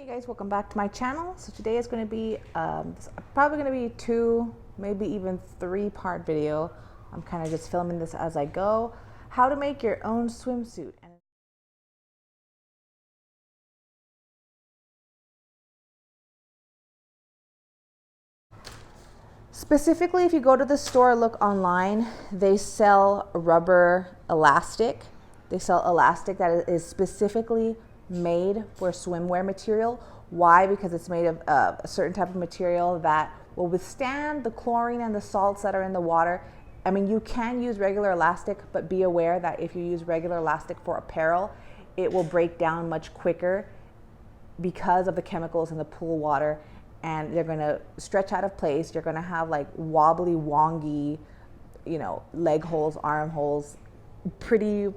Hey guys, welcome back to my channel. So today is going to be probably going to be 2, maybe even 3-part video. I'm kind of just filming this as I go. How to make your own swimsuit. Specifically, if you go to the store, look online, they sell rubber elastic. They sell elastic that is specifically made for swimwear material. Why? Because it's made of a certain type of material that will withstand the chlorine and the salts that are in the water. I mean, you can use regular elastic, but be aware that if you use regular elastic for apparel, it will break down much quicker because of the chemicals in the pool water, and they're going to stretch out of place. You're going to have like wobbly, wongy, leg holes, arm holes, pretty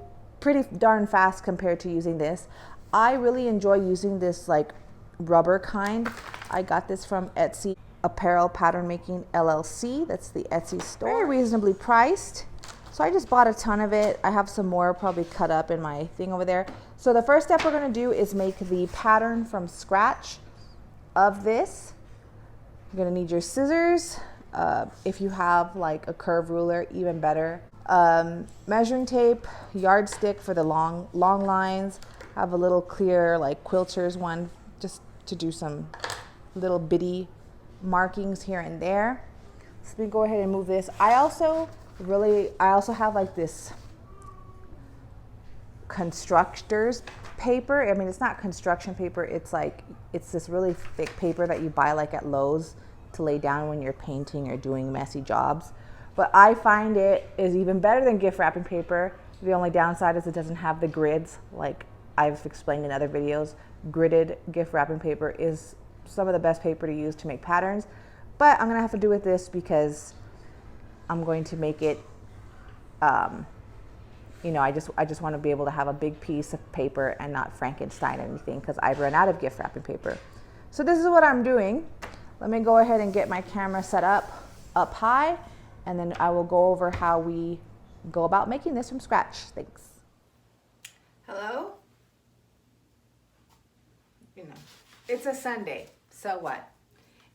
darn fast compared to using this. I really enjoy using this like rubber kind. I got this from Etsy Apparel Pattern Making LLC. That's the Etsy store. Very reasonably priced. So I just bought a ton of it. I have some more probably cut up in my thing over there. So the first step we're going to do is make the pattern from scratch of this. You're going to need your scissors. If you have like a curve ruler, even better. Measuring tape, yardstick for the long lines. I have a little clear like quilters one just to do some little bitty markings here and there. So we go ahead and move this. I also have like this constructor's paper. I mean, it's not construction paper. It's this really thick paper that you buy like at Lowe's to lay down when you're painting or doing messy jobs. But I find it is even better than gift wrapping paper. The only downside is it doesn't have the grids like I've explained in other videos. Gridded gift wrapping paper is some of the best paper to use to make patterns. But I'm gonna have to do with this because I'm going to make it, I just want to be able to have a big piece of paper and not Frankenstein anything because I've run out of gift wrapping paper. So this is what I'm doing. Let me go ahead and get my camera set up high, and then I will go over how we go about making this from scratch. Thanks. Hello? It's a Sunday, so what?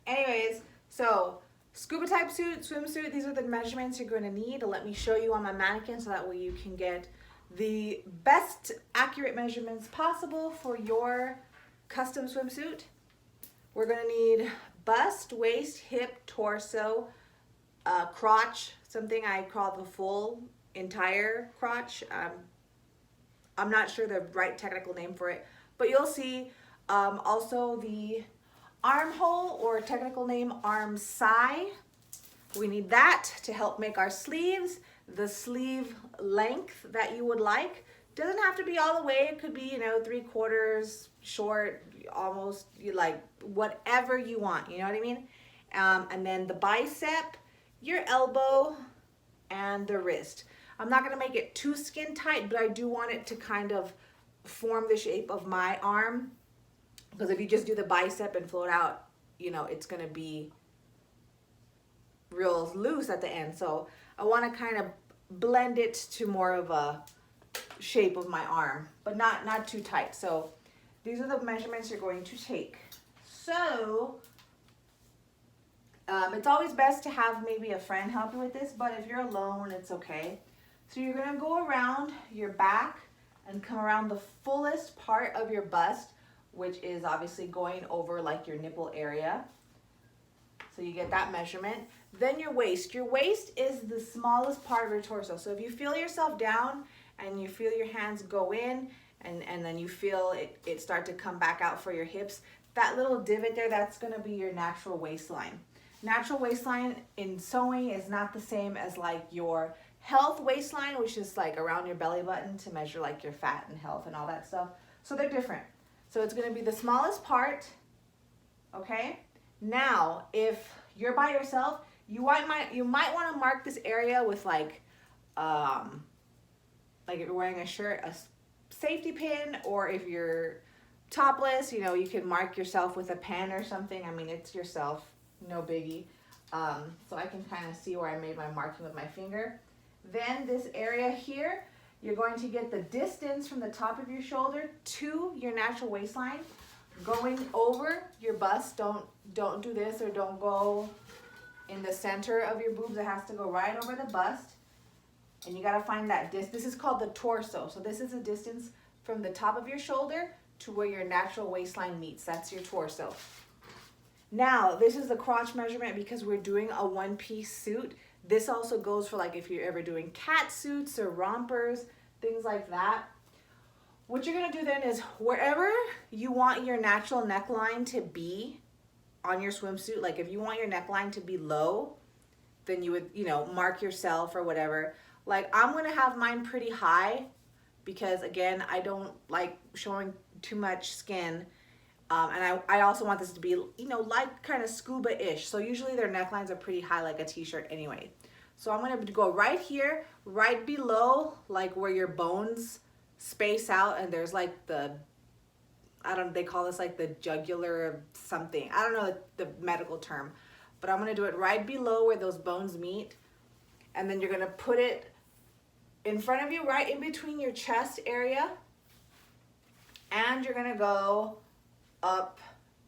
Anyways, so scuba type suit, swimsuit, these are the measurements you're going to need. Let me show you on my mannequin so that way you can get the best accurate measurements possible for your custom swimsuit. We're going to need bust, waist, hip, torso, crotch, something I call the full entire crotch. I'm not sure the right technical name for it, but you'll see. Also the armhole, or technical name arm side. We need that to help make our sleeves. The sleeve length that you would like doesn't have to be all the way. It could be 3/4 short, almost, you like whatever you want, you know what I mean? And then the bicep, your elbow, and the wrist. I'm not going to make it too skin tight, but I do want it to kind of form the shape of my arm. Because if you just do the bicep and float out, it's going to be real loose at the end. So I want to kind of blend it to more of a shape of my arm, but not too tight. So these are the measurements you're going to take. So it's always best to have maybe a friend help you with this, but if you're alone, it's okay. So you're going to go around your back and come around the fullest part of your bust, which is obviously going over like your nipple area. So you get that measurement. Then your waist. Your waist is the smallest part of your torso. So if you feel yourself down and you feel your hands go in and then you feel it start to come back out for your hips, that little divot there, that's going to be your natural waistline. Natural waistline in sewing is not the same as like your health waistline, which is like around your belly button to measure like your fat and health and all that stuff. So they're different. So it's going to be the smallest part, okay? Now, if you're by yourself, you might want to mark this area with like if you're wearing a shirt, a safety pin, or if you're topless, you can mark yourself with a pen or something. I mean, it's yourself, no biggie. So I can kind of see where I made my marking with my finger. Then this area here, you're going to get the distance from the top of your shoulder to your natural waistline going over your bust. Don't do this, or don't go in the center of your boobs. It has to go right over the bust. And you gotta find that this is called the torso. So this is a distance from the top of your shoulder to where your natural waistline meets. That's your torso. Now, this is the crotch measurement because we're doing a one-piece suit. This also goes for like if you're ever doing cat suits or rompers, things like that. What you're gonna do then is wherever you want your natural neckline to be on your swimsuit, like if you want your neckline to be low, then you would, mark yourself or whatever. Like I'm gonna have mine pretty high because again, I don't like showing too much skin. And I also want this to be, like kind of scuba-ish. So usually their necklines are pretty high like a t-shirt anyway. So I'm gonna go right here, right below like where your bones space out, and there's like they call this like the jugular something. I don't know the medical term, but I'm gonna do it right below where those bones meet. And then you're gonna put it in front of you, right in between your chest area. And you're gonna go up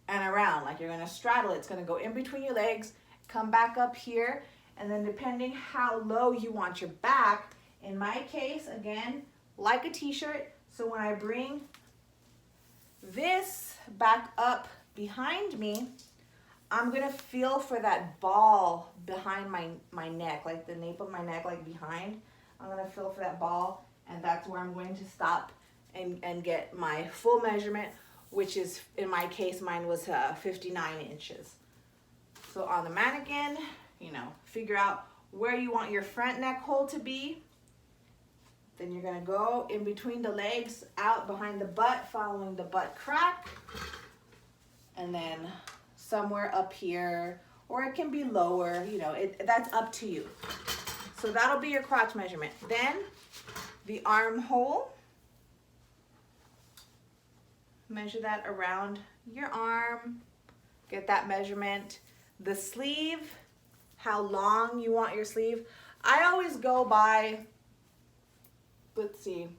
and around, like you're gonna straddle it. It's gonna go in between your legs, come back up here, and then depending how low you want your back, in my case, again, like a t-shirt, so when I bring this back up behind me, I'm gonna feel for that ball behind my neck, like the nape of my neck, like behind. I'm gonna feel for that ball, and that's where I'm going to stop and get my full measurement, which is, in my case, mine was 59 inches. So on the mannequin, figure out where you want your front neck hole to be. Then you're gonna go in between the legs, out behind the butt, following the butt crack. And then somewhere up here, or it can be lower, that's up to you. So that'll be your crotch measurement. Then the armhole. Measure that around your arm, get that measurement. The sleeve, how long you want your sleeve. I always go by, let's see,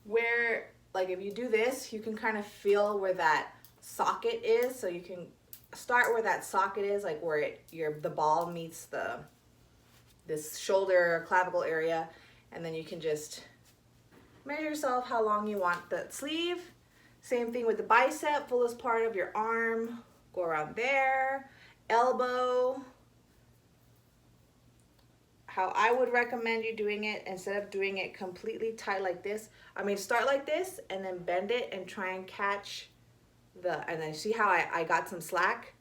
where, like if you do this, you can kind of feel where that socket is. So you can start where that socket is, like where the ball meets this shoulder clavicle area, and then you can just measure yourself how long you want the sleeve. Same thing with the bicep, fullest part of your arm, go around there. Elbow, how I would recommend you doing it, instead of doing it completely tight like this, start like this and then bend it and try and catch and then see how I got some slack.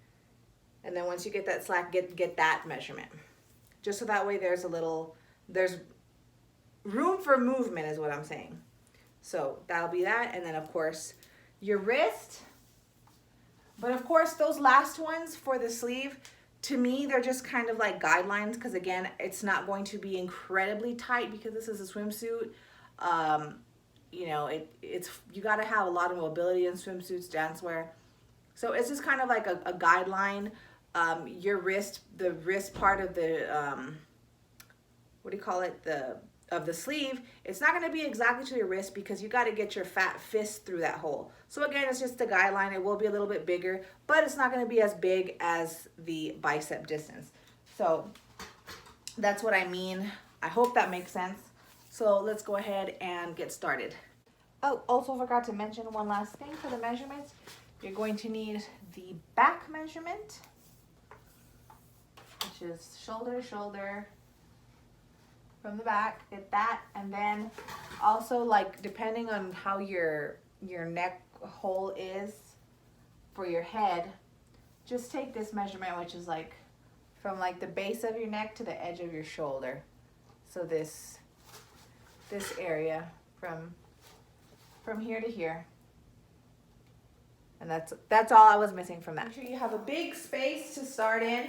And then once you get that slack, get that measurement. Just so that way there's room for movement is what I'm saying. So that'll be that. And then of course, your wrist. But of course, those last ones for the sleeve, to me, they're just kind of like guidelines, because again, it's not going to be incredibly tight because this is a swimsuit. You got to have a lot of mobility in swimsuits, dancewear. So it's just kind of like a guideline. Your wrist, the wrist part of the, of the sleeve, it's not going to be exactly to your wrist because you got to get your fat fist through that hole. So again, it's just a guideline. It will be a little bit bigger, but it's not going to be as big as the bicep distance. So that's what I mean. I hope that makes sense. So let's go ahead and get started. Oh, also forgot to mention one last thing for the measurements. You're going to need the back measurement, which is shoulder to shoulder. From the back, get that, and then also, like, depending on how your neck hole is for your head, just take this measurement, which is like from like the base of your neck to the edge of your shoulder. So this area from here to here, and that's all I was missing from that. Make sure you have a big space to start in.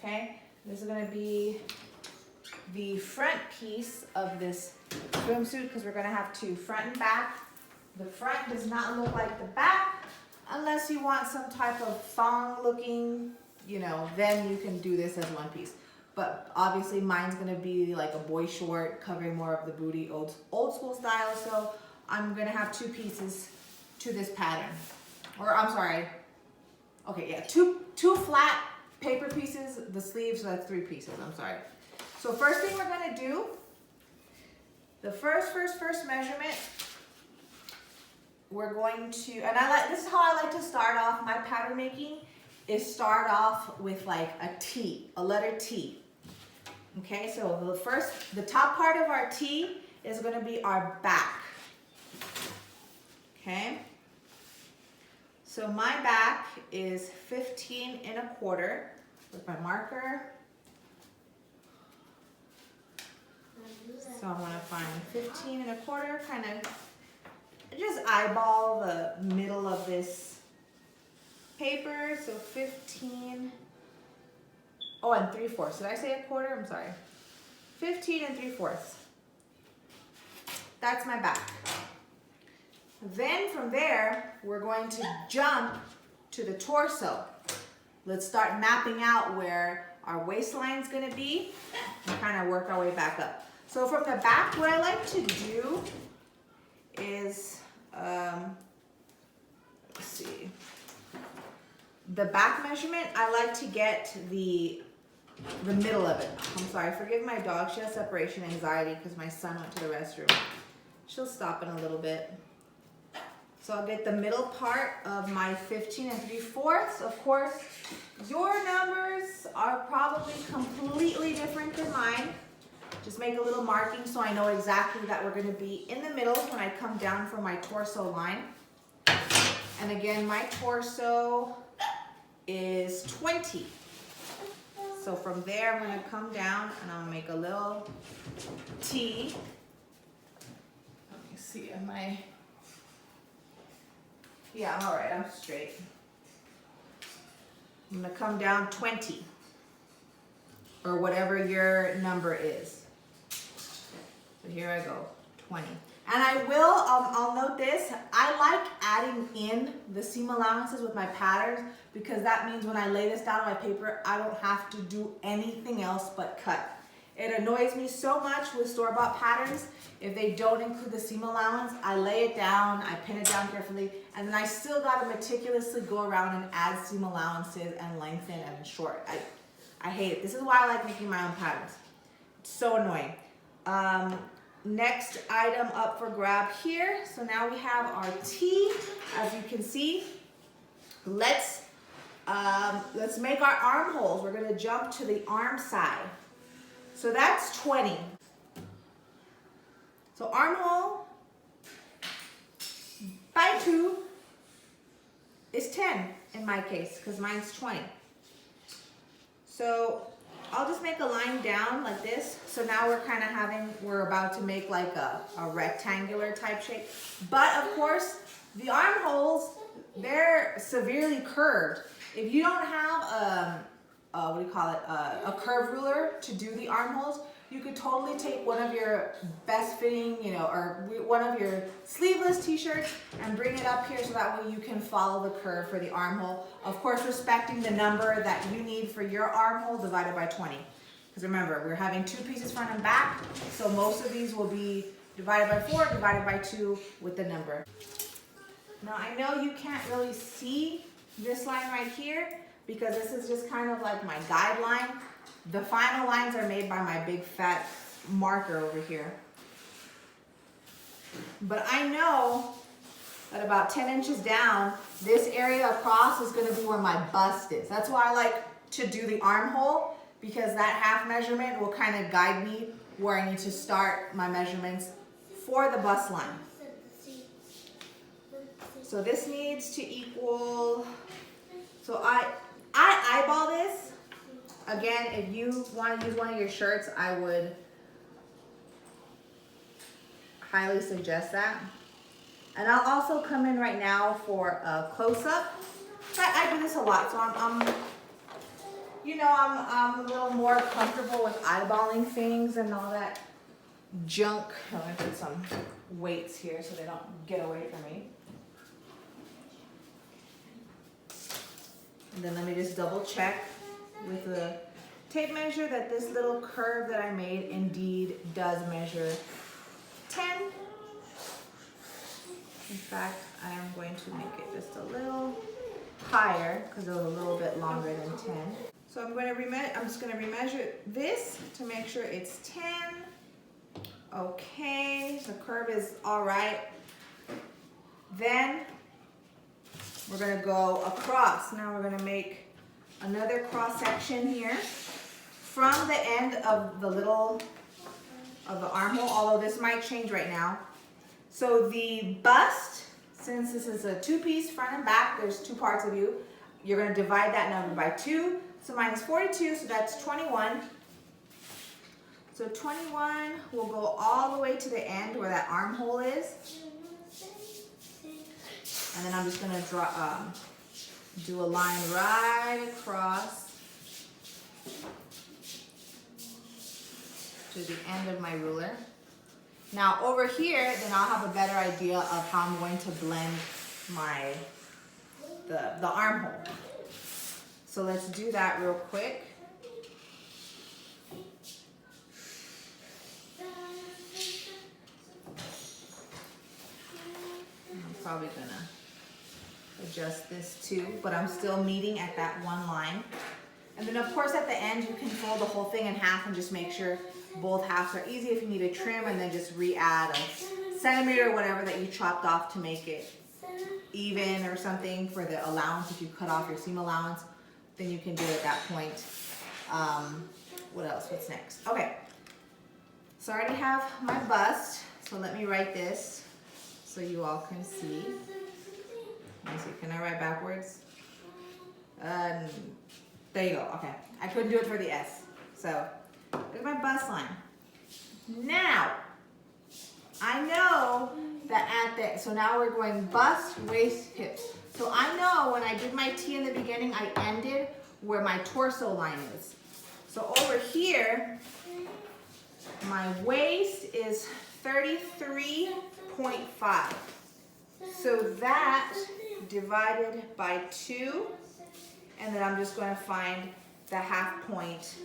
Okay, this is going to be the front piece of this swimsuit because we're going to have two, front and back. The front does not look like the back unless you want some type of thong looking, then you can do this as one piece. But obviously mine's going to be like a boy short covering more of the booty, old school style. So I'm gonna have 2 pieces to this pattern. Or I'm sorry, okay, yeah, two flat paper pieces, the sleeves, so that's 3 pieces, I'm sorry. So first thing we're gonna do, the first measurement, we're going to, and this is how I like to start off my pattern making, is start off with like a T, a letter T. Okay, so the top part of our T is gonna be our back. Okay, so my back is 15 1/4 with my marker. So I'm gonna find 15 1/4, kind of just eyeball the middle of this paper. So 15, oh, and 3/4. Did I say 1/4? I'm sorry. 15 3/4. That's my back. Then from there, we're going to jump to the torso. Let's start mapping out where our waistline is going to be and kind of work our way back up. So from the back, what I like to do is, let's see, the back measurement, I like to get the middle of it. I'm sorry, forgive my dog. She has separation anxiety because my son went to the restroom. She'll stop in a little bit. So I'll get the middle part of my 15 3/4. Of course, your numbers are probably completely different than mine. Just make a little marking so I know exactly that we're going to be in the middle when I come down from my torso line. And again, my torso is 20. So from there, I'm going to come down and I'm going to make a little T. Let me see, yeah, I'm all right, I'm straight. I'm going to come down 20, or whatever your number is. So here I go, 20. And I will, I'll note this, I like adding in the seam allowances with my patterns because that means when I lay this down on my paper, I don't have to do anything else but cut. It annoys me so much with store-bought patterns. If they don't include the seam allowance, I lay it down, I pin it down carefully, and then I still gotta meticulously go around and add seam allowances and lengthen and short. I hate it. This is why I like making my own patterns. It's so annoying. Next item up for grab here. So now we have our T, as you can see. Let's make our armholes. We're gonna jump to the arm side. So that's 20. So armhole by 2 is 10 in my case, because mine's 20. So I'll just make a line down like this. So now we're about to make like a rectangular type shape. But of course, the armholes, they're severely curved. If you don't have a curve ruler to do the armholes, you could totally take one of your best fitting, or one of your sleeveless t-shirts and bring it up here so that way you can follow the curve for the armhole. Of course, respecting the number that you need for your armhole divided by 20. Because remember, we're having 2 pieces front and back, so most of these will be divided by 4, divided by 2 with the number. Now I know you can't really see this line right here, because this is just kind of like my guideline. The final lines are made by my big fat marker over here. But I know that about 10 inches down, this area across is gonna be where my bust is. That's why I like to do the armhole, because that half measurement will kind of guide me where I need to start my measurements for the bust line. So this needs to equal, so I eyeball this. Again, if you want to use one of your shirts, I would highly suggest that. And I'll also come in right now for a close-up. I do this a lot, so I'm a little more comfortable with eyeballing things and all that junk. I'm gonna put some weights here so they don't get away from me. And then let me just double check with the tape measure that this little curve that I made indeed does measure 10. In fact, I am going to make it just a little higher because it was a little bit longer than 10. So I'm just going to remeasure this to make sure it's 10. Okay, the curve is all right. Then we're going to go across. Now we're going to make another cross section here from the end of the armhole, although this might change right now. So the bust, since this is a two-piece front and back, there's two parts of you, you're going to divide that number by 2. So minus 42, so that's 21. So 21 will go all the way to the end where that armhole is. And then I'm just going to draw, do a line right across to the end of my ruler. Now over here, then I'll have a better idea of how I'm going to blend the armhole. So let's do that real quick. I'm probably gonna adjust this too, but I'm still meeting at that one line. And then of course at the end you can fold the whole thing in half and just make sure both halves are easy. If you need to trim, and then just re-add a centimeter or whatever that you chopped off to make it even or something for the allowance. If you cut off your seam allowance, then you can do it at that point. What else? What's next? Okay, so I already have my bust, so let me write this so you all can see. Let me see, can I write backwards? There you go. Okay, I couldn't do it for the S. So there's my bust line. Now, I know that so now we're going bust, waist, hips. So I know when I did my T in the beginning, I ended where my torso line is. So over here, my waist is 33.5. So that divided by 2, and then I'm just going to find the half point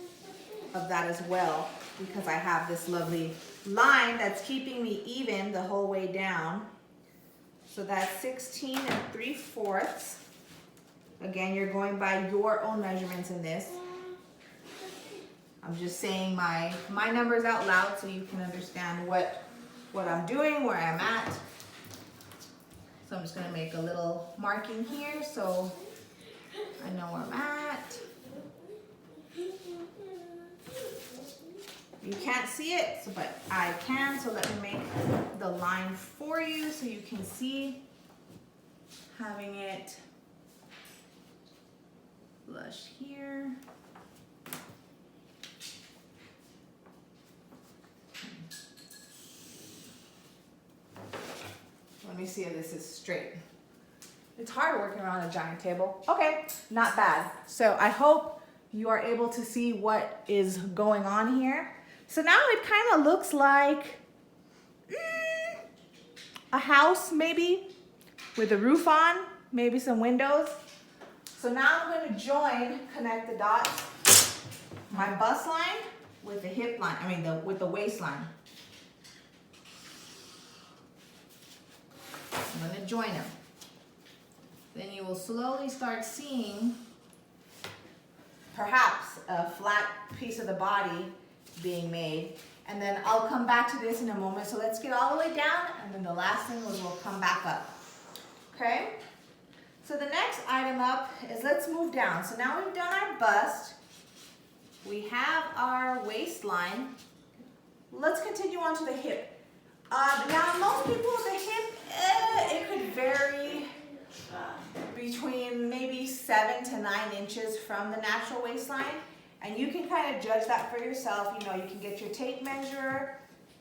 of that as well, because I have this lovely line that's keeping me even the whole way down. So that's 16 3/4. Again, you're going by your own measurements in this. I'm just saying my numbers out loud so you can understand what I'm doing, where I'm at. So I'm just going to make a little marking here so I know where I'm at. You can't see it, but I can, so let me make the line for you so you can see, having it flush here. Let me see if this is straight. It's hard working around a giant table. Okay, not bad. So I hope you are able to see what is going on here. So now it kind of looks like a house maybe with a roof on, maybe some windows. So now I'm going to connect the dots, my bust line with the hip line, with the waistline. I'm going to join them. Then you will slowly start seeing perhaps a flat piece of the body being made. And then I'll come back to this in a moment. So let's get all the way down, and then the last thing is we'll come back up. Okay? So the next item up is, let's move down. So now we've done our bust. We have our waistline. Let's continue on to the hip. Now most people, the hip, it could vary between maybe 7 to 9 inches from the natural waistline. And you can kind of judge that for yourself. You know, you can get your tape measure,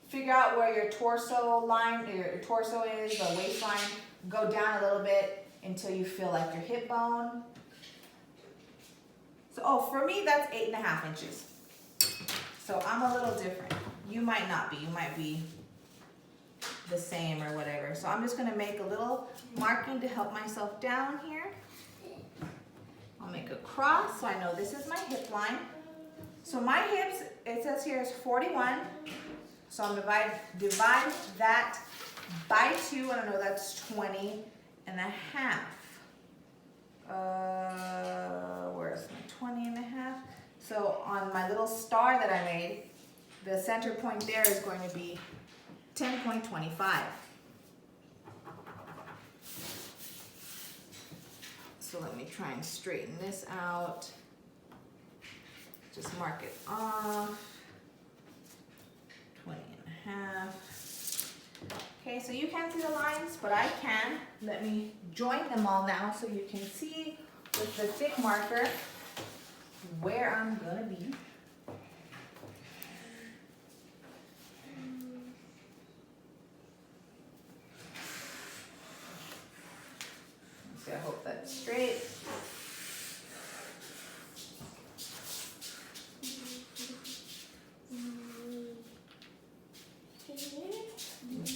figure out where your torso line, your torso is, the waistline, go down a little bit until you feel like your hip bone. So, for me, that's 8.5 inches. So I'm a little different. You might not be. You might be the same or whatever. So I'm just going to make a little marking to help myself down here. I'll make a cross so I know this is my hip line. So my hips, it says here, is 41. So I'm divide that by 2, and I know that's 20 and a half. Where's my 20 and a half? So on my little star that I made, the center point there is going to be 10.25. So let me try and straighten this out. Just mark it off. 20 and a half. Okay, so you can't see the lines, but I can. Let me join them all now so you can see with the thick marker where I'm gonna be. So I hope that's straight.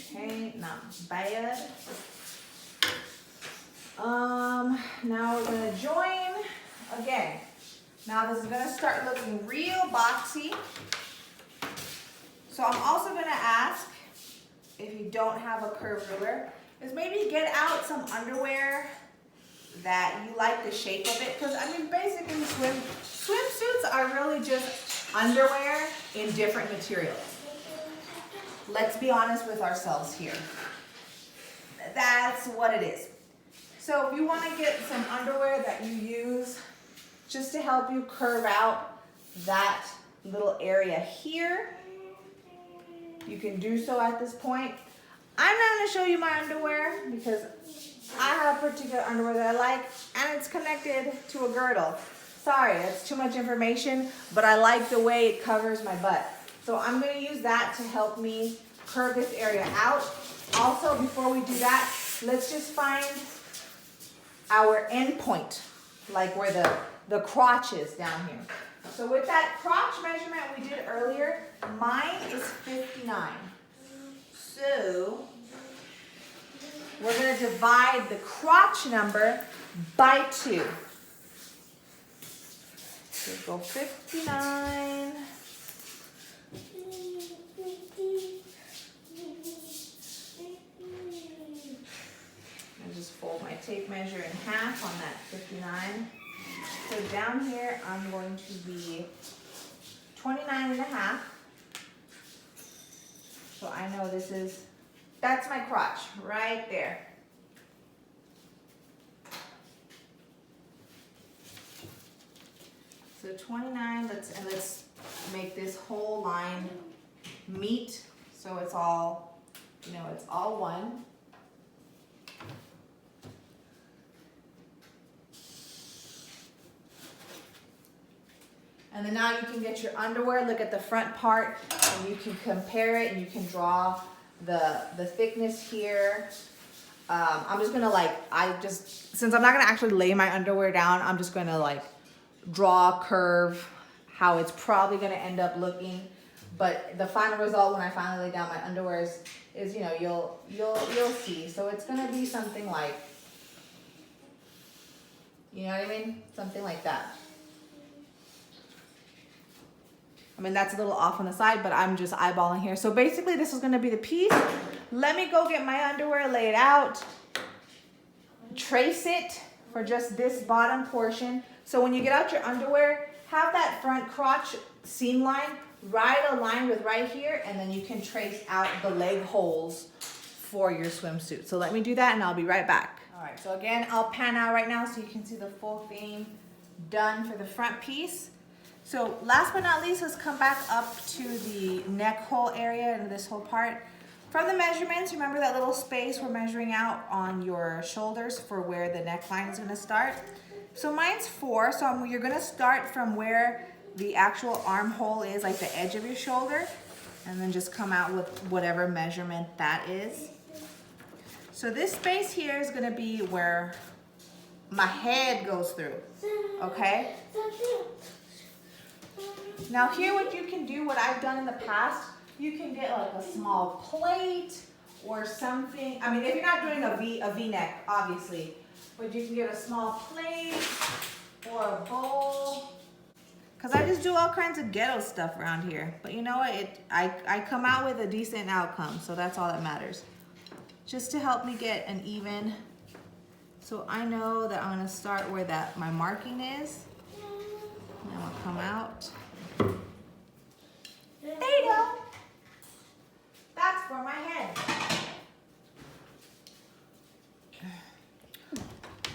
Okay, not bad. Now we're gonna join again. Now this is gonna start looking real boxy. So I'm also gonna ask, if you don't have a curved ruler, is maybe get out some underwear that you like the shape of it. Because I mean, basically swimsuits are really just underwear in different materials. Let's be honest with ourselves here. That's what it is. So if you want to get some underwear that you use just to help you curve out that little area here, you can do so at this point. I'm not going to show you my underwear because I have particular underwear that I like, and it's connected to a girdle. Sorry, that's too much information, but I like the way it covers my butt. So I'm going to use that to help me curve this area out. Also, before we do that, let's just find our end point, like where the crotch is down here. So with that crotch measurement we did earlier, mine is 59. So we're going to divide the crotch number by 2. So go 59. And just fold my tape measure in half on that 59. So down here, I'm going to be 29 and a half. So I know that's my crotch right there. So 29, let's make this whole line meet so it's all, it's all one. And then now you can get your underwear, look at the front part, and you can compare it, and you can draw the thickness here. I'm just gonna since I'm not gonna actually lay my underwear down, I'm just gonna draw a curve, how it's probably gonna end up looking. But the final result when I finally lay down my underwear is you'll see. So it's gonna be something like, you know what I mean? Something like that. I mean, that's a little off on the side, but I'm just eyeballing here. So basically, this is going to be the piece. Let me go get my underwear, lay it out, trace it for just this bottom portion. So when you get out your underwear, have that front crotch seam line right aligned with right here, and then you can trace out the leg holes for your swimsuit. So let me do that, and I'll be right back. All right, so again, I'll pan out right now so you can see the full thing done for the front piece. So last but not least, let's come back up to the neck hole area and this whole part. From the measurements, remember that little space we're measuring out on your shoulders for where the neckline is going to start. So mine's 4, so you're going to start from where the actual armhole is, like the edge of your shoulder, and then just come out with whatever measurement that is. So this space here is going to be where my head goes through, okay? Now here what you can do, what I've done in the past, you can get like a small plate or something. I mean, if you're not doing a V-neck, obviously, but you can get a small plate or a bowl. Because I just do all kinds of ghetto stuff around here. But you know what, I come out with a decent outcome, so that's all that matters. just to help me get an even. So I know that I'm gonna start where my marking is. And I'm gonna come out. There you go. That's for my head.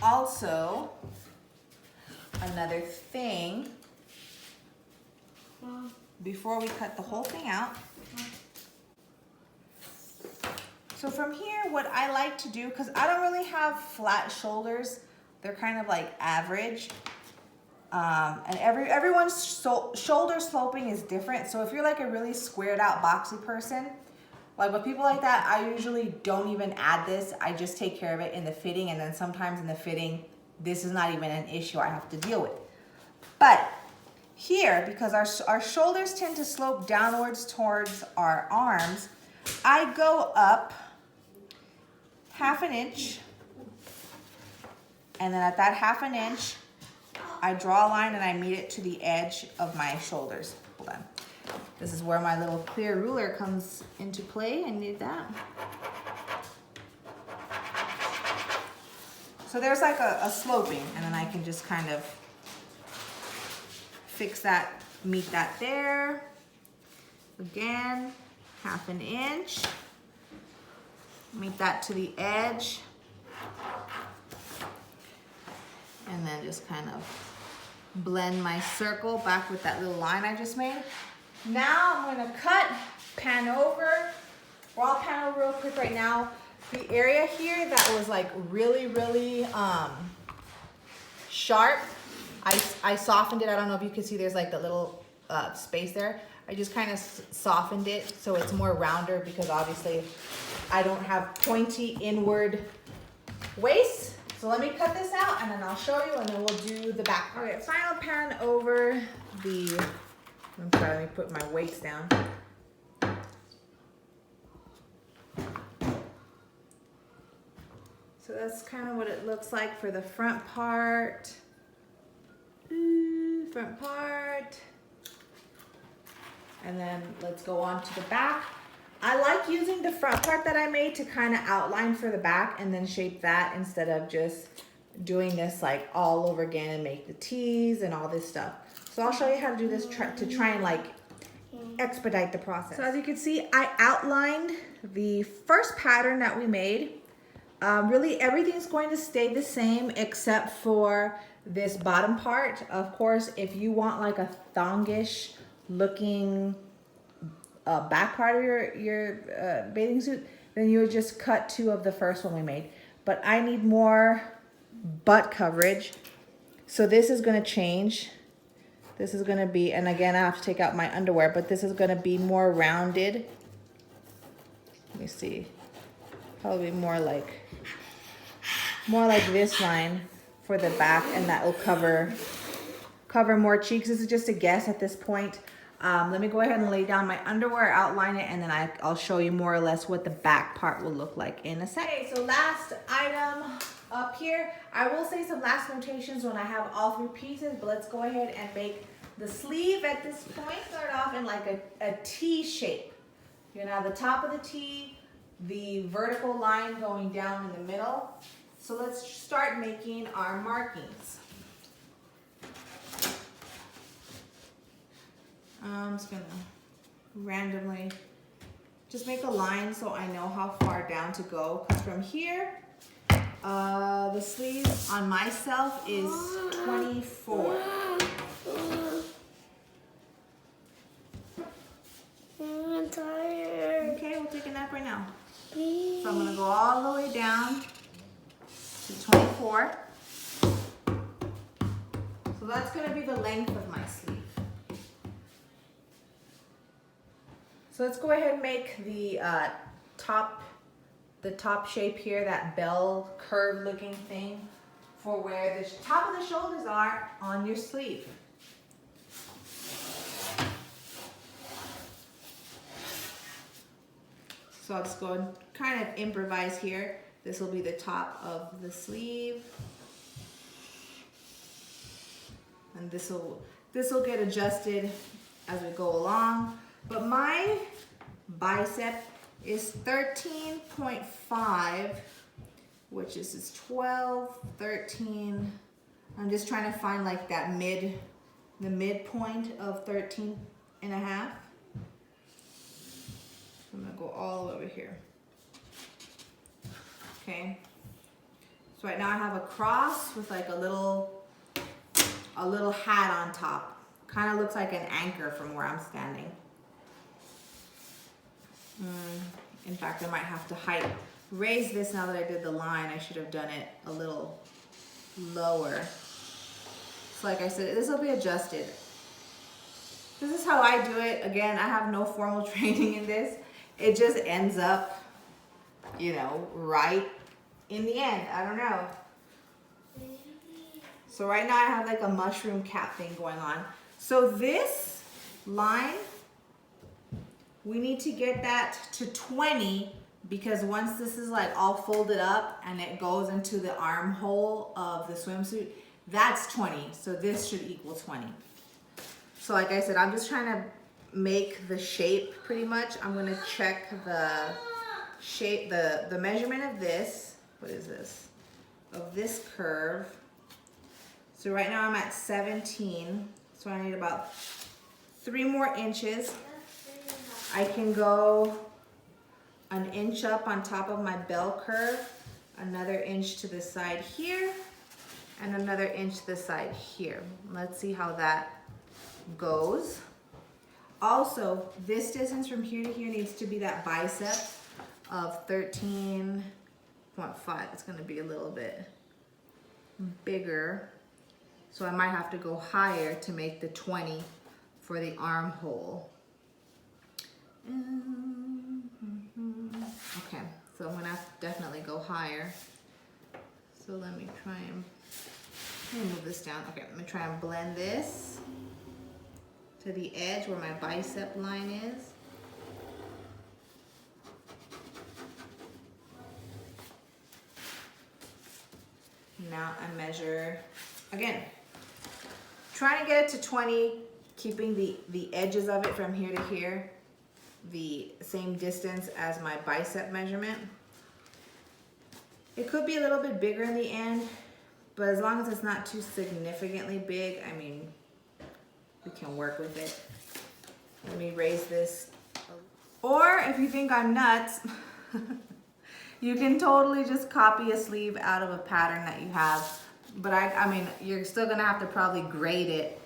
Also, another thing, before we cut the whole thing out. So from here, what I like to do, because I don't really have flat shoulders, they're kind of like average. And everyone's shoulder sloping is different. So if you're like a really squared out boxy person, like with people like that, I usually don't even add this. I just take care of it in the fitting, and then sometimes in the fitting, this is not even an issue I have to deal with. But here, because our shoulders tend to slope downwards towards our arms, I go up 1/2 inch, and then at that 1/2 inch, I draw a line and I meet it to the edge of my shoulders. Hold on. This is where my little clear ruler comes into play. I need that. So there's like a sloping, and then I can just kind of fix that, meet that there. Again, 1/2 inch. Meet that to the edge. And then just kind of blend my circle back with that little line I just made. Now I'm gonna cut, pan over. Well, I'll pan over real quick right now. The area here that was like really sharp, I softened it. I don't know if you can see there's like the little space there. I just kind of softened it so it's more rounder, because obviously I don't have pointy inward waist. So let me cut this out and then I'll show you, and then we'll do the back part. Okay, final pan over the, I'm sorry, let me put my weights down. So that's kind of what it looks like for the front part. Front part. And then let's go on to the back. I like using the front part that I made to kind of outline for the back and then shape that, instead of just doing this like all over again and make the T's and all this stuff. So I'll show you how to do this to try and like expedite the process. So as you can see, I outlined the first pattern that we made. Really everything's going to stay the same except for this bottom part. Of course, if you want like a thongish looking back part of your bathing suit, then you would just cut 2 of the first one we made. But I need more butt coverage, so this is going to change. This is going to be, and again I have to take out my underwear, but this is going to be more rounded. Let me see, probably more like this line for the back, and that will cover more cheeks. This is just a guess at this point. Let me go ahead and lay down my underwear, outline it, and then I'll show you more or less what the back part will look like in a second. Okay, so last item up here. I will say some last notations when I have all 3 pieces, but let's go ahead and make the sleeve at this point. Start off in like a T shape. You're gonna have the top of the T, the vertical line going down in the middle. So let's start making our markings. I'm just gonna randomly just make a line so I know how far down to go. Because from here, the sleeve on myself is 24. I'm tired. Okay, we'll take a nap right now. So I'm gonna go all the way down to 24. So that's gonna be the length of my sleeve. So let's go ahead and make the top shape here, that bell curve looking thing, for where the top of the shoulders are on your sleeve. So I'll just go and kind of improvise here. This will be the top of the sleeve. And this will get adjusted as we go along. But my bicep is 13.5, which is 12, 13. I'm just trying to find like that the midpoint of 13 and a half. I'm gonna go all over here. Okay. So right now I have a cross with like a little hat on top. Kind of looks like an anchor from where I'm standing. In fact, I might have to raise this now that I did the line. I should have done it a little lower. So like I said, this will be adjusted. This is how I do it. Again, I have no formal training in this. It just ends up, you know, right in the end. I don't know. So right now I have like a mushroom cap thing going on. So this line, we need to get that to 20 because once this is like all folded up and it goes into the armhole of the swimsuit, that's 20. So this should equal 20. So like I said, I'm just trying to make the shape pretty much. I'm gonna check the shape, the measurement of this. What is this? Of this curve. So right now I'm at 17. So I need about 3 more inches. I can go an inch up on top of my bell curve, another inch to the side here, and another inch to the side here. Let's see how that goes. Also, this distance from here to here needs to be that bicep of 13.5. It's gonna be a little bit bigger. So I might have to go higher to make the 20 for the armhole. Okay, so I'm gonna have to definitely go higher. So let me try and move this down. Okay, I'm gonna try and blend this to the edge where my bicep line is. Now I measure, again, trying to get it to 20, keeping the edges of it from here to here the same distance as my bicep measurement. It could be a little bit bigger in the end, but as long as it's not too significantly big, I mean, we can work with it. Let me raise this. Or if you think I'm nuts, you can totally just copy a sleeve out of a pattern that you have. But I mean, you're still gonna have to probably grade it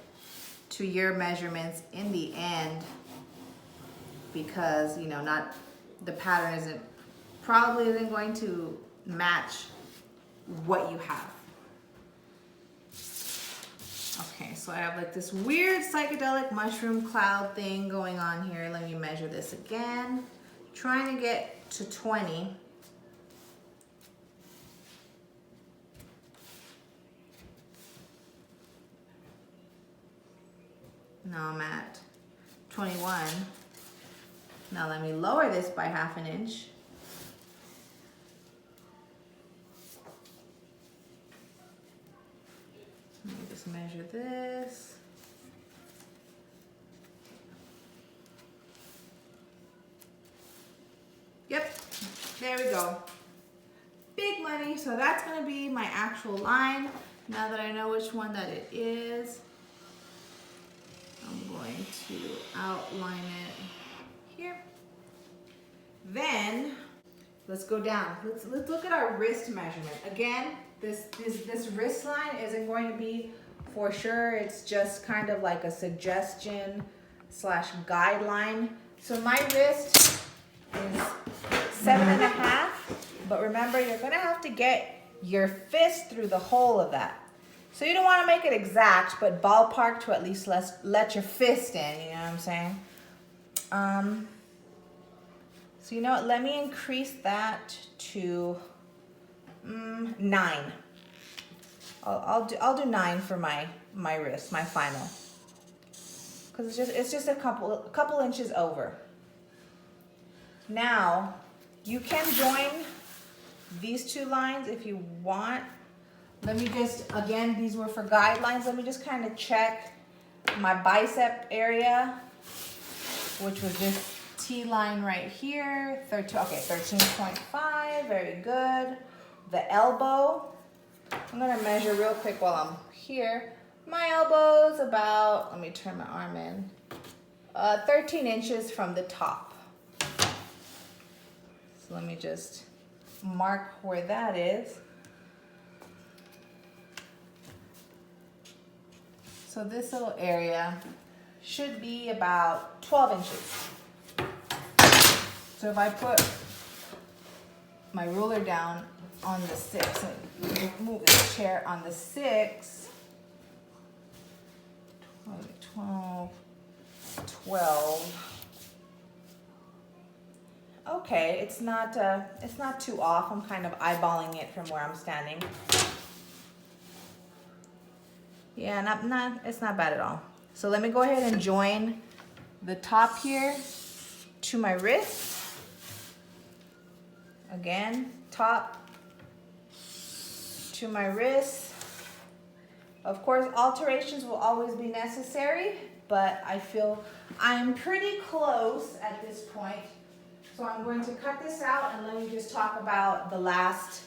to your measurements in the end because, you know, the pattern probably isn't going to match what you have. Okay, so I have like this weird psychedelic mushroom cloud thing going on here. Let me measure this again. Trying to get to 20. Now I'm at 21. Now let me lower this by ½ inch. Let me just measure this. Yep, there we go. Big money. So that's going to be my actual line. Now that I know which one that it is, I'm going to outline it here. Then let's go down. Let's look at our wrist measurement. Again, this wrist line isn't going to be for sure. It's just kind of like a suggestion / guideline. So my wrist is 7.5, but remember you're gonna have to get your fist through the hole of that. So you don't want to make it exact, but ballpark to at least let your fist in, you know what I'm saying? So you know what, let me increase that to 9. I'll do 9 for my wrist, my final. Because it's just a couple inches over. Now, you can join these 2 lines if you want. Let me just, again, these were for guidelines. Let me just kind of check my bicep area, which was this T-line right here, 13.5, very good. The elbow, I'm gonna measure real quick while I'm here. My elbow's about, let me turn my arm in, 13 inches from the top. So let me just mark where that is. So this little area should be about 12 inches. So if I put my ruler down on the 6, and move this chair on the 6, 12, 12. Okay, it's not too off. I'm kind of eyeballing it from where I'm standing. Yeah, it's not bad at all. So let me go ahead and join the top here to my wrist. Again, top to my wrist. Of course, alterations will always be necessary, but I feel I'm pretty close at this point. So I'm going to cut this out and let me just talk about the last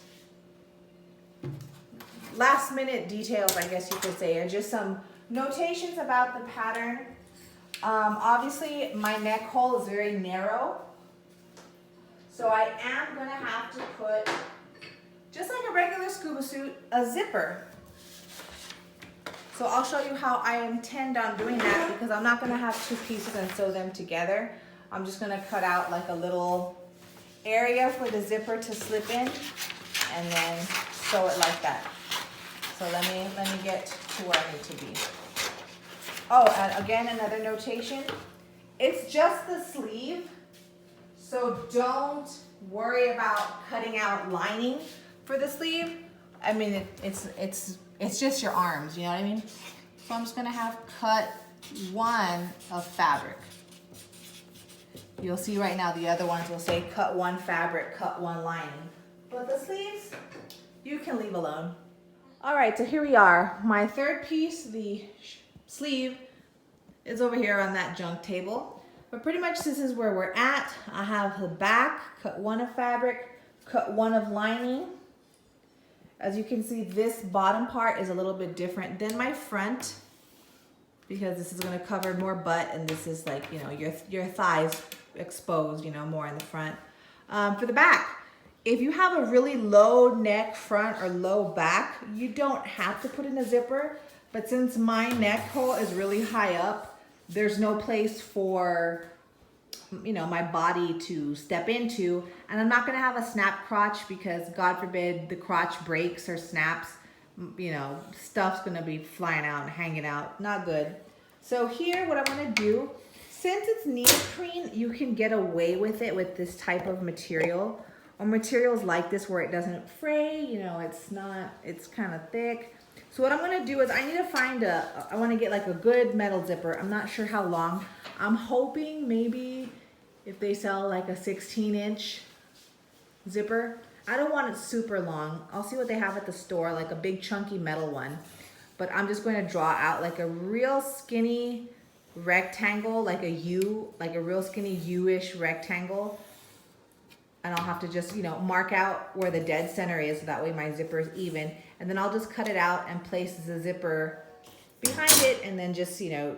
minute details, I guess you could say, or just some notations about the pattern. Obviously, my neck hole is very narrow. So I am gonna have to put, just like a regular scuba suit, a zipper. So I'll show you how I intend on doing that, because I'm not gonna have two pieces and sew them together. I'm just gonna cut out like a little area for the zipper to slip in and then sew it like that. So let me get to where I need to be. Oh, and again, another notation. It's just the sleeve. So don't worry about cutting out lining for the sleeve. I mean, it's just your arms, you know what I mean? So I'm just gonna have cut one of fabric. You'll see right now the other ones will say cut one fabric, cut one lining. But the sleeves, you can leave alone. All right, so here we are. My third piece, the sleeve, is over here on that junk table. But pretty much this is where we're at. I have the back, cut one of fabric, cut one of lining. As you can see, this bottom part is a little bit different than my front, because this is gonna cover more butt, and this is like, you know, your thighs exposed, you know, more in the front. For the back, if you have a really low neck front or low back, you don't have to put in a zipper. But since my neck hole is really high up, there's no place for, you know, my body to step into. And I'm not gonna have a snap crotch, because God forbid the crotch breaks or snaps, you know, stuff's gonna be flying out and hanging out, not good. So here, what I'm gonna do, since it's neoprene, you can get away with it with this type of material, or materials like this where it doesn't fray, you know, it's kind of thick. So what I'm gonna do is I need to find I wanna get like a good metal zipper. I'm not sure how long. I'm hoping maybe if they sell like a 16-inch zipper. I don't want it super long. I'll see what they have at the store, like a big chunky metal one. But I'm just going to draw out like a real skinny rectangle, like a U, like a real skinny U-ish rectangle. And I'll have to just, you know, mark out where the dead center is, so that way my zipper is even. And then I'll just cut it out and place the zipper behind it, and then just, you know,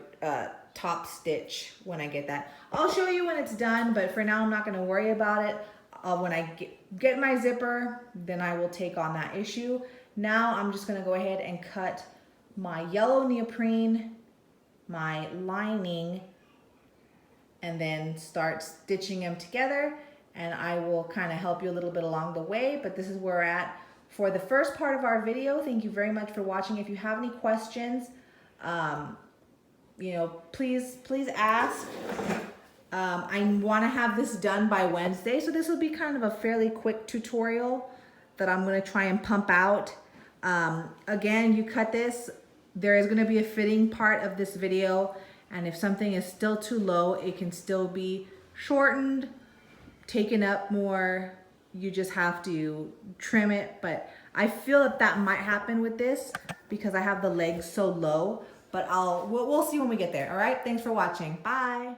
top stitch when I get that. I'll show you when it's done, but for now I'm not going to worry about it. When I get my zipper, then I will take on that issue. Now I'm just going to go ahead and cut my yellow neoprene, my lining, and then start stitching them together. And I will kind of help you a little bit along the way, but this is where we're at for the first part of our video. Thank you very much for watching. If you have any questions, you know, please ask. I want to have this done by Wednesday, so this will be kind of a fairly quick tutorial that I'm going to try and pump out. Again, you cut this, there is going to be a fitting part of this video, and if something is still too low, it can still be shortened, taken up more. You just have to trim it, but I feel that might happen with this because I have the legs so low, but we'll see when we get there. All right, thanks for watching. Bye.